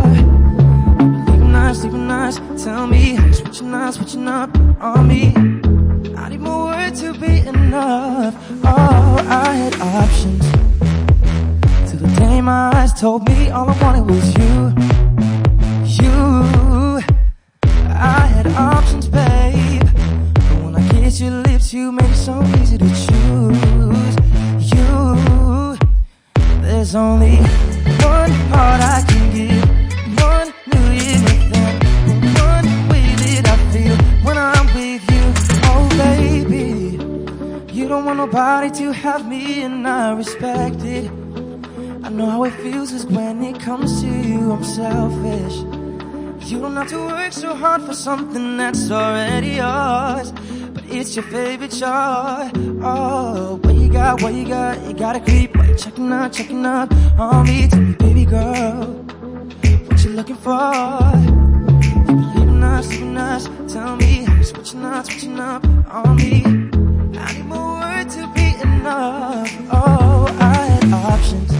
Leaving nice, tell me, switching up on me. I need more words to be enough. Oh, I had options till the day my eyes told me all I wanted was you. I had options, babe, but when I kissed your lips, you made it so easy to choose. There's only one heart I can give, 1 million of them, one way that I feel when I'm with you. Oh baby, you don't want nobody to have me, and I respect it. I know how it feels, 'cause when it comes to you, I'm selfish. You don't have to work so hard for something that's already yours, but it's your favorite chore. Oh, what you got, you gotta creep. Why you checking up on me? Tell me, baby girl, what you looking for? You believe in us, tell me, switching up on me. I need more words to be enough. Oh, I had options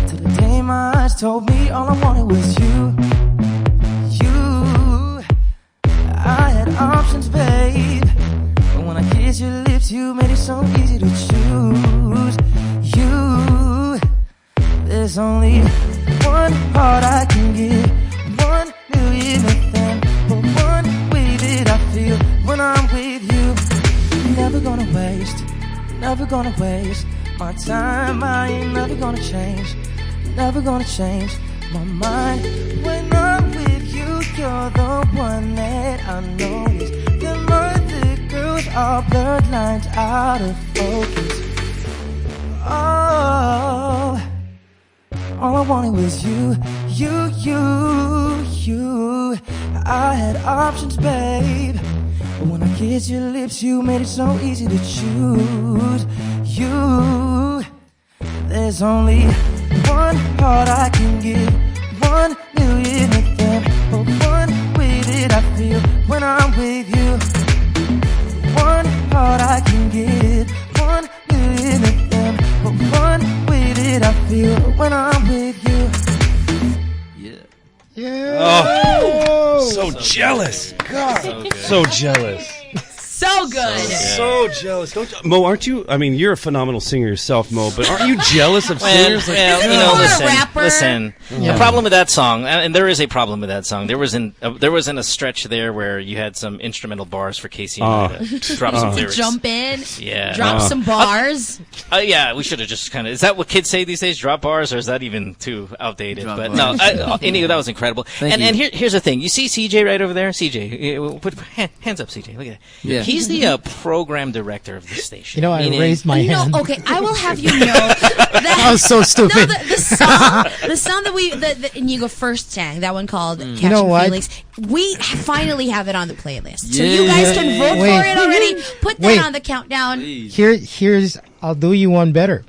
till the day my eyes told me all I wanted was you. I had options, babe, but when I kissed your lips, you made it so easy to choose. There's only one heart I can give, 1 million of them, but one way that I feel when I'm with you. Never gonna waste my time. I ain't never gonna change my mind. When I'm with you, you're the one that I notice. The other girls are blurred lines out of focus. Oh, all I wanted was you. I had options, babe, but when I kissed your lips, you made it so easy to choose. There's only one heart I can give, 1 million of them, but one way that I feel when I'm with you. One heart I can give, 1 million of them, but one way that I feel when I'm with you. Yeah. Oh, so jealous. God, so jealous. So good. So jealous. Mo, aren't you? I mean, you're a phenomenal singer yourself, Mo, but aren't you jealous of singers? Listen. The problem with that song, and there is a problem with that song. There wasn't a stretch there where you had some instrumental bars for Casey and I to drop some lyrics. Jump in, drop some bars. Yeah, we should have just kind of. Is that what kids say these days? Drop bars, or is that even too outdated? But no, Inigo, that was incredible. And here's the thing. You see CJ right over there. CJ, put hands up, CJ. Look at that. Yeah. He's the program director of the station. You know, I raised my hand. No, okay, I will have you know that I was so stupid. No, the song that Inigo first sang, that one called Catchin Feelings, we finally have it on the playlist. So you guys can vote for it already. Put that on the countdown. Here's I'll do you one better.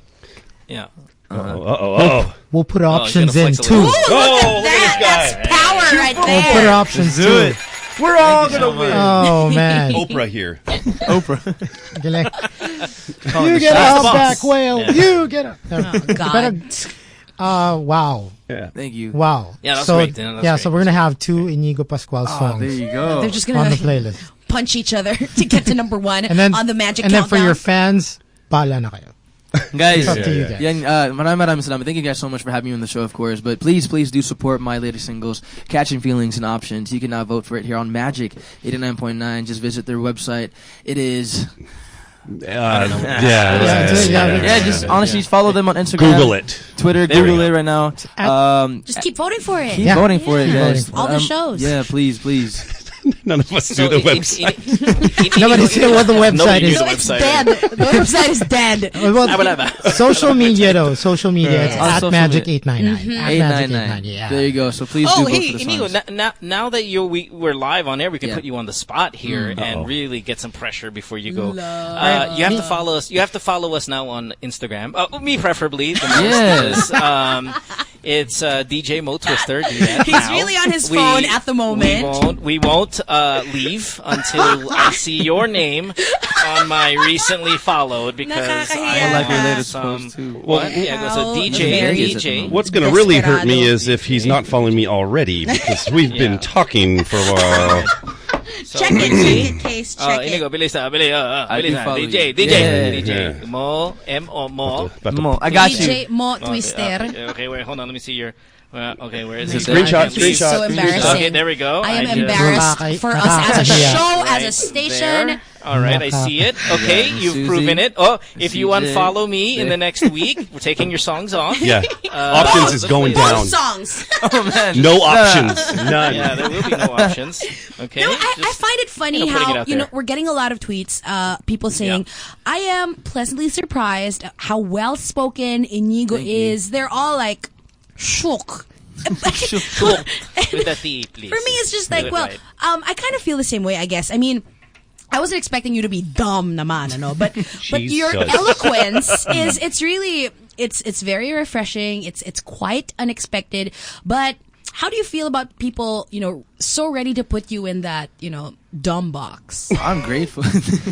Yeah. We'll put options in too. Ooh, look at that. That's power right there. We'll put options do too. It. We're all gonna win. Oh man, Oprah here. You get a humpback whale. Yeah. You get a. Oh God. Wow. Yeah. Thank you. Wow. Yeah, that's great. So we're gonna have 2 Inigo Pascual songs. There you go. They're just gonna on the playlist. Punch each other to get to number 1 on the magic countdown. And then for your fans, bahala na kayo. Guys, it's up to you guys. Maraming salamat. Thank you guys so much for having me on the show, of course. But please do support my latest singles, Catchin Feelings and Options. You can now vote for it here on Magic 89.9. Just visit their website. It is... just honestly follow them on Instagram. Google it. Twitter, Google it right now. Just keep voting for it. Keep voting for it, guys. All the shows. Yeah, please. None of us do the website. Nobody said what the website Nobody is. knew So the it's website. dead. The website is dead. Well, social media though. Social media. It's On at social Magic media. 899. At Magic 899. Yeah. There you go. So please Oh, do hey, vote for the Inigo, songs. now that we're live on air, we can Yeah. put you on the spot here Uh-oh. and really get some pressure before you go. You have to follow us. You have to follow us now on Instagram. Me preferably. The most, Yes. 'cause, it's DJ Mo Twister. Do that He's now. really on his phone at the moment. We won't leave until I see your name on my recently followed because Nakakahiya. I like your have latest some- post too. What? Yeah, so Wow. DJ, Very DJ. What's going to really hurt me Desperado. is if he's not following me already, because we've Yeah. been talking for a while. So, Check it, Case. Check it. Inigo, bilis na, bilis I na. do follow DJ, you. DJ, Yeah. DJ. Yeah. Mo, M-O, Mo. I got you. DJ Mo Okay, Twister. okay, wait, hold on, let me see your... okay, where is Is it? it there? Screenshot, This is so screenshot. embarrassing. Okay, there we go. I am just- embarrassed for us as a Nakakahiya. show, as a Right station. there. All right, I see it. Okay, Yeah, you've Suzy, proven it. Oh, if you CJ. unfollow me in the next week, we're taking your songs off. Yeah. Options is going Both down. songs. Oh man. No options. None. Yeah, there will be no options. Okay. No, I just- find it funny putting it how out there. we're getting a lot of tweets, people saying, "I am pleasantly surprised how well spoken Inigo Thank you. is." They're all like shook. With that T, please. For me, it's just Do like, it well, right. I kind of feel the same way, I guess. I mean, I wasn't expecting you to be dumb naman, ano, but your Jesus. eloquence it's really it's very refreshing. It's quite unexpected. But how do you feel about people, so ready to put you in that, dumb box? I'm grateful.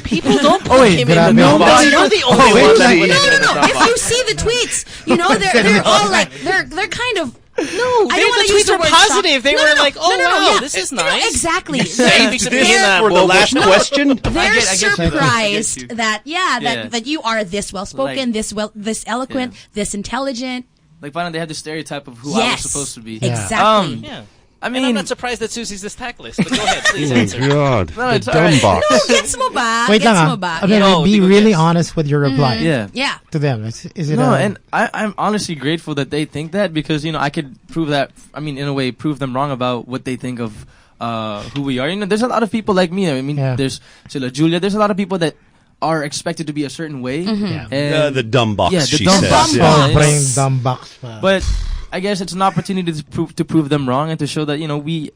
People don't put Oh, wait, him in grabe. the No, box. but- You're the only wait, one that like- put him in the No. dumb If box. you see the tweets, they're all like they're kind of. No, I don't want the to use tweets the were word positive. shock. They No, were no, like, no, "Oh no, wow, yeah. this is No, nice." exactly. Thanks to being a For the last bullshit. question? They're I get you. I get you. surprised that Yeah. that you are this well spoken, Like- this eloquent, this intelligent. Like finally they have the stereotype of who I Yes, was supposed to be. exactly. Yeah. I And mean, I'm not surprised that Susie's this tactless. But go ahead, please Oh, answer. God. No, The it's dumb alright. box. Gets mo ba? Wait Gets lang mo ah. ba? I mean, No, be Inigo, really yes. honest with your reply yeah. Yeah. to them. Is it No, a- and I'm honestly grateful that they think that because I could prove that. I mean, in a way, prove them wrong about what they think of who we are. There's a lot of people like me. I mean, Yeah. there's Sila Julia. There's a lot of people that are expected to be a certain way. Yeah. And The dumb box, Yeah, the she dumb says. box. Yeah. Yeah. Bring it's- dumb box pa. But I guess it's an opportunity to prove them wrong and to show that we,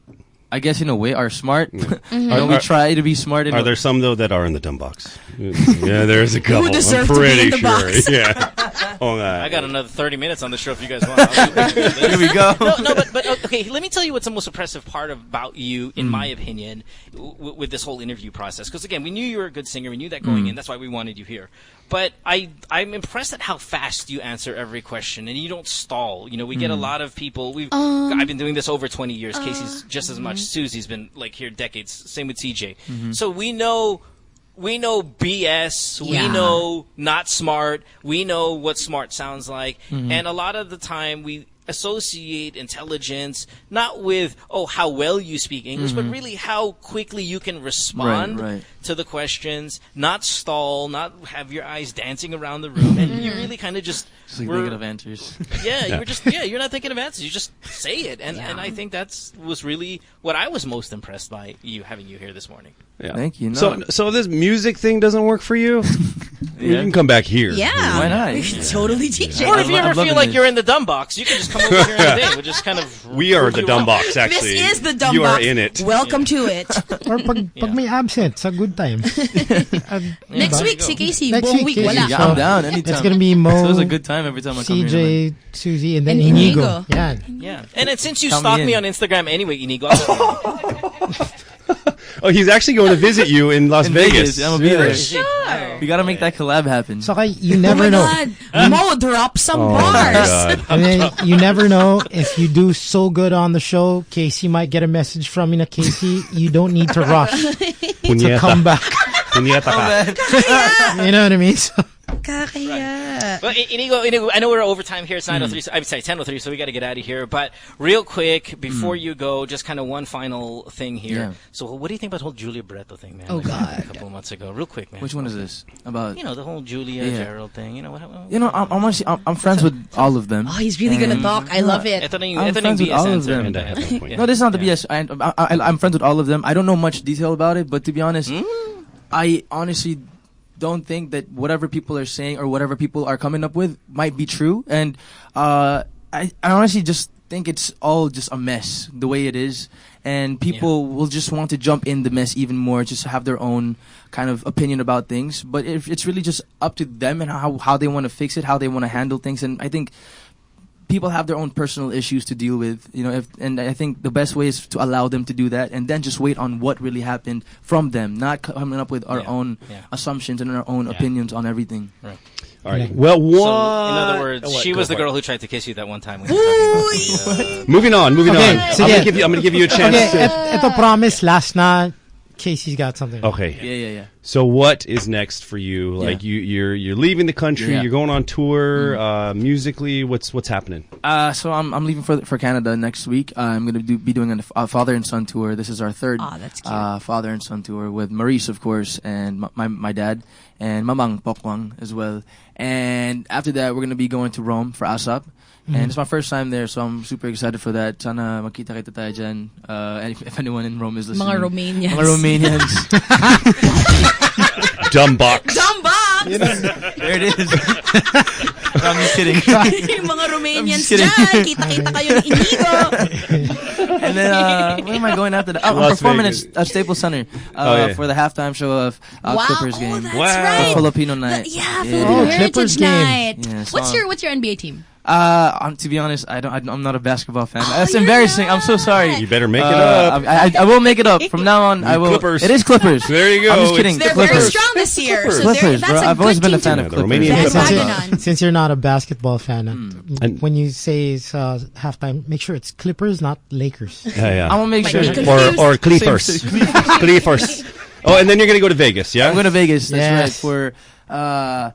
I guess in a way, are smart. We try to be smart. Are there some, though, that are in the dumb box? Yeah, there's a couple. I'm deserve to be pretty in the sure. box? Yeah. Oh, I got another 30 minutes on the show if you guys want. Here we go. No, but okay. Let me tell you what's the most impressive part about you, in my opinion, with this whole interview process. Because again, we knew you were a good singer. We knew that going in. That's why we wanted you here. But I'm impressed at how fast you answer every question and you don't stall. We get a lot of people. I've been doing this over 20 years. Casey's just as much. Susie's been like here decades. Same with CJ. So we know BS. We Yeah. know not smart. We know what smart sounds like. And a lot of the time we associate intelligence not with how well you speak English, but really how quickly you can respond Right. to the questions, not stall, not have your eyes dancing around the room, and you really kind of just Just like were- thinking of answers. you're not thinking of answers, you just say it, and I think was really what I was most impressed by having you here this morning. Yeah. Thank you. No. So this music thing doesn't work for you? You can come back here. Yeah. Why not? We should totally teach Or it. if you I'm ever loving feel like this. you're in the dumb box, you can just come over here in the day. We'll just kind of We are prove the you dumb wrong. box, actually. This is the dumb You box. are in it. Welcome to it. Or pag may absent sa Good Times. Next Diba? week, si Casey. Next Buong week, week, Casey. wala. Yeah, So, I'm down anytime. It's gonna be Mo, So it was a good time every time I come here. CJ, Suzy, and then And Inigo. Inigo. Yeah. Yeah, and then since you Count stalk me me in. on Instagram anyway, Inigo, I'll Oh, he's actually going to visit you in Las In Vegas. Vegas, I'm gonna be there. Sure. We gotta make that collab happen. So you Oh never my know. God. Mo, drop some Oh, my bars. God. And then you never know if you do so good on the show, Casey might get a message from you. Casey, you don't need to rush to Punyeta. come back. Punyeta ka. You know what I mean? So, Kakaya. Well, Inigo, I know we're over time here. It's 9:03. So, I'm sorry, 10:03. So we got to get out of here. But real quick, before you go, just kind of one final thing here. Yeah. So what do you think about the whole Julia Barreto thing, man? Oh, God. A couple of months ago, real quick, man. Which one is this about? The whole Julia Gerald thing. I'm friends with all of them. Oh, he's really gonna talk. I love it. Ito na yung I'm friends with BS all of answer. them. At that point. No, this is not the BS. I'm friends with all of them. I don't know much detail about it, but to be honest, I honestly don't think that whatever people are saying or whatever people are coming up with might be true. And I honestly just think it's all just a mess the way it is. And people will just want to jump in the mess even more, just have their own kind of opinion about things. But it's really just up to them and how they want to fix it, how they want to handle things. And I think people have their own personal issues to deal with, and I think the best way is to allow them to do that and then just wait on what really happened from them, not coming up with our own assumptions and our own opinions on everything. Right. All right. Well, So, in other words, she was the girl who tried to kiss you that one time. When Moving on. so I'm gonna give you a chance. Okay, ito promise last na. Casey's got something. Okay. Yeah. So what is next for you? Like you're leaving the country. Yeah. You're going on tour. Musically, what's happening? So I'm leaving for Canada next week. I'm going to be doing a father and son tour. This is our third that's cute. father and son tour with Maurice, of course, and my dad, and Mamang Pokwang as well. And after that, we're going to be going to Rome for ASAP. And it's my first time there, so I'm super excited for that. Sana makita-kita tayo dyan. And if anyone in Rome is listening. Mga Romanians. Mga Romanians. Dumb box. There it is. I'm just kidding. Yung mga Romanians dyan. Kita-kita kayo ng Inigo. And then, where am I going after that? I'm Las performing Vegas. at Staples Center for the halftime show of Clippers game. That's Wow. right. Filipino night. Filipino Clippers Heritage game. Night. Yeah, so What's your NBA team? To be honest, I'm not a basketball fan. That's you're embarrassing. not. I'm so sorry. You better make it up. I will make it up. From now on, I will. Clippers. It is Clippers. There you go. I'm just kidding. They're Clippers. very strong this year. So Clippers, that's bro. a I've good always been a team fan to of The Clippers. Romanian They're Clippers. bagging on. Since you're not a basketball fan, And when you say it's halftime, make sure it's Clippers, not Lakers. Yeah. I'm gonna make sure. Like, Or Clippers. Clippers. Oh, and then you're gonna go to Vegas, yeah? I'm going to Vegas. That's Yes. right. For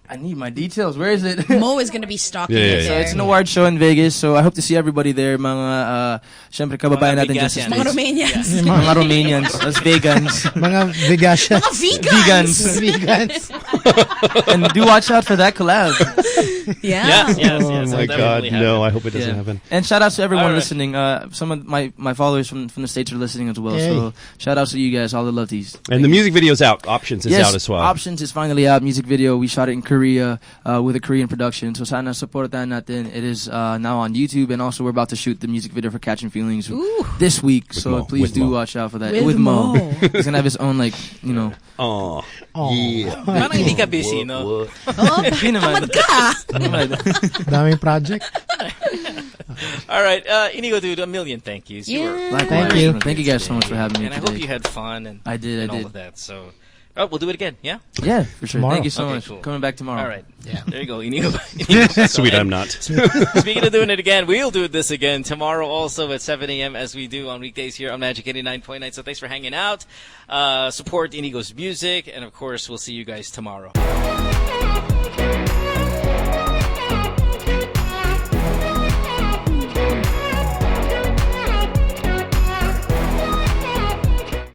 I need my details. Where is it? Mo is going to be stalking Yeah, it yeah, So there. it's an award show in Vegas. So I hope to see everybody there. Mga syempre kababayan natin dyan sa Mga Mga States. Romanians. Mga Romanians, Las Vegans, Mga Vegasha. Mga vegans. Vegans. and do watch out for that collab. Yeah. Yes. Oh my God, no! I hope it doesn't happen. And shout out to everyone All right. listening. Some of my followers from the States are listening as well. Yay. So shout out to you guys, all the loveties. And the music video's out. Options is Yes, out as well. Options is finally out. Music video. We shot it in Korea with a Korean production. So sana supportan natin. It is now on YouTube, and also we're about to shoot the music video for Catchin Feelings this week. So Mo. please With do Mo. watch out for that. With Mo. He's gonna have his own Oh, Yeah. Parang hindi ka busy, no? Hindi naman. Daming project. All right, Inigo, dude, a million thank yous. You were Likewise. Thank you. Thank you guys so much for having me and I today. hope you had fun and I did, and I all did. of that. So, we'll do it again. Yeah. Yeah, for sure. Tomorrow. Thank you so Okay, much. cool. Coming back tomorrow. All right. Yeah. There you go, Inigo. Inigo. sweet, I'm not. Speaking of doing it again, we'll do this again tomorrow also at 7 a.m. as we do on weekdays here on Magic 89.9. So thanks for hanging out. Support Inigo's music, and of course, we'll see you guys tomorrow.